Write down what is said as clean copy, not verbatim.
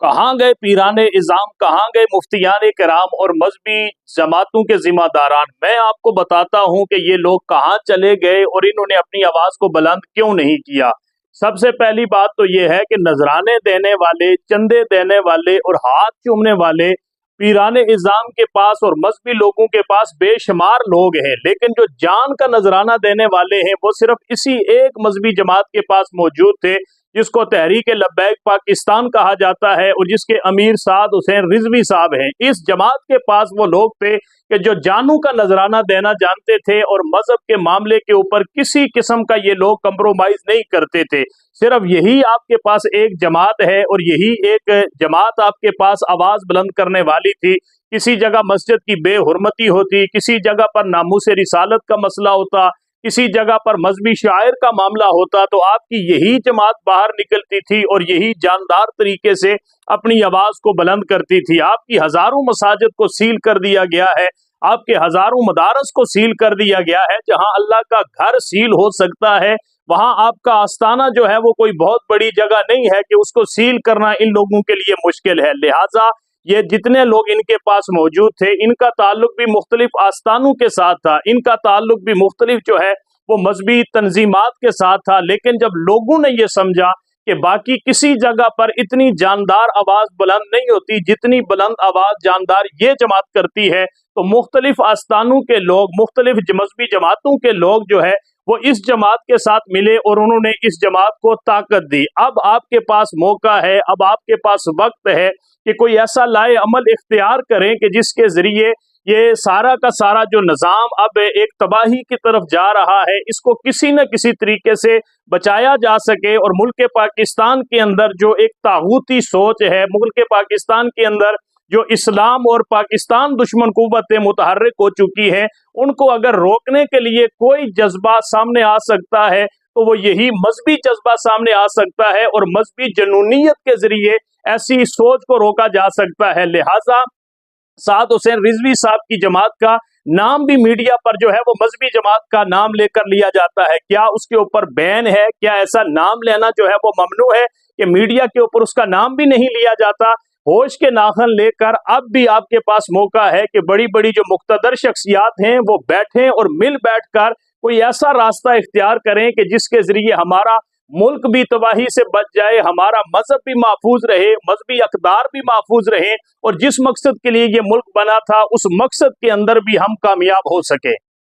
کہاں گئے پیرانے اظام، کہاں گئے مفتیان کرام اور مذہبی جماعتوں کے ذمہ داران؟ میں آپ کو بتاتا ہوں کہ یہ لوگ کہاں چلے گئے اور انہوں نے اپنی آواز کو بلند کیوں نہیں کیا۔ سب سے پہلی بات تو یہ ہے کہ نذرانے دینے والے، چندے دینے والے اور ہاتھ چومنے والے پیران اظام کے پاس اور مذہبی لوگوں کے پاس بے شمار لوگ ہیں، لیکن جو جان کا نذرانہ دینے والے ہیں وہ صرف اسی ایک مذہبی جماعت کے پاس موجود تھے، جس کو تحریک لبیک پاکستان کہا جاتا ہے اور جس کے امیر سعد حسین رضوی صاحب ہیں۔ اس جماعت کے پاس وہ لوگ تھے کہ جو جانوں کا نذرانہ دینا جانتے تھے اور مذہب کے معاملے کے اوپر کسی قسم کا یہ لوگ کمپرومائز نہیں کرتے تھے۔ صرف یہی آپ کے پاس ایک جماعت ہے اور یہی ایک جماعت آپ کے پاس آواز بلند کرنے والی تھی۔ کسی جگہ مسجد کی بے حرمتی ہوتی، کسی جگہ پر ناموس رسالت کا مسئلہ ہوتا، کسی جگہ پر مذہبی شاعر کا معاملہ ہوتا تو آپ کی یہی جماعت باہر نکلتی تھی اور یہی جاندار طریقے سے اپنی آواز کو بلند کرتی تھی۔ آپ کی ہزاروں مساجد کو سیل کر دیا گیا ہے، آپ کے ہزاروں مدارس کو سیل کر دیا گیا ہے۔ جہاں اللہ کا گھر سیل ہو سکتا ہے وہاں آپ کا آستانہ جو ہے وہ کوئی بہت بڑی جگہ نہیں ہے کہ اس کو سیل کرنا ان لوگوں کے لیے مشکل ہے۔ لہٰذا یہ جتنے لوگ ان کے پاس موجود تھے ان کا تعلق بھی مختلف آستانوں کے ساتھ تھا، ان کا تعلق بھی مختلف جو ہے وہ مذہبی تنظیمات کے ساتھ تھا۔ لیکن جب لوگوں نے یہ سمجھا کہ باقی کسی جگہ پر اتنی جاندار آواز بلند نہیں ہوتی جتنی بلند آواز جاندار یہ جماعت کرتی ہے، تو مختلف آستانوں کے لوگ، مختلف مذہبی جماعتوں کے لوگ جو ہے وہ اس جماعت کے ساتھ ملے اور انہوں نے اس جماعت کو طاقت دی۔ اب آپ کے پاس موقع ہے، اب آپ کے پاس وقت ہے کہ کوئی ایسا لائے عمل اختیار کریں کہ جس کے ذریعے یہ سارا کا سارا جو نظام اب ایک تباہی کی طرف جا رہا ہے اس کو کسی نہ کسی طریقے سے بچایا جا سکے، اور ملک پاکستان کے اندر جو ایک طاغوتی سوچ ہے، ملک پاکستان کے اندر جو اسلام اور پاکستان دشمن قوتیں متحرک ہو چکی ہیں، ان کو اگر روکنے کے لیے کوئی جذبہ سامنے آ سکتا ہے تو وہ یہی مذہبی جذبہ سامنے آ سکتا ہے، اور مذہبی جنونیت کے ذریعے ایسی سوچ کو روکا جا سکتا ہے۔ لہٰذا سعد حسین رضوی صاحب کی جماعت کا نام بھی میڈیا پر جو ہے وہ مذہبی جماعت کا نام لے کر لیا جاتا ہے۔ کیا اس کے اوپر بین ہے؟ کیا ایسا نام لینا جو ہے وہ ممنوع ہے کہ میڈیا کے اوپر اس کا نام بھی نہیں لیا جاتا؟ ہوش کے ناخن لے کر اب بھی آپ کے پاس موقع ہے کہ بڑی بڑی جو مقتدر شخصیات ہیں وہ بیٹھیں اور مل بیٹھ کر کوئی ایسا راستہ اختیار کریں کہ جس کے ذریعے ہمارا ملک بھی تباہی سے بچ جائے، ہمارا مذہب بھی محفوظ رہے، مذہبی اقدار بھی محفوظ رہے، اور جس مقصد کے لیے یہ ملک بنا تھا اس مقصد کے اندر بھی ہم کامیاب ہو سکے۔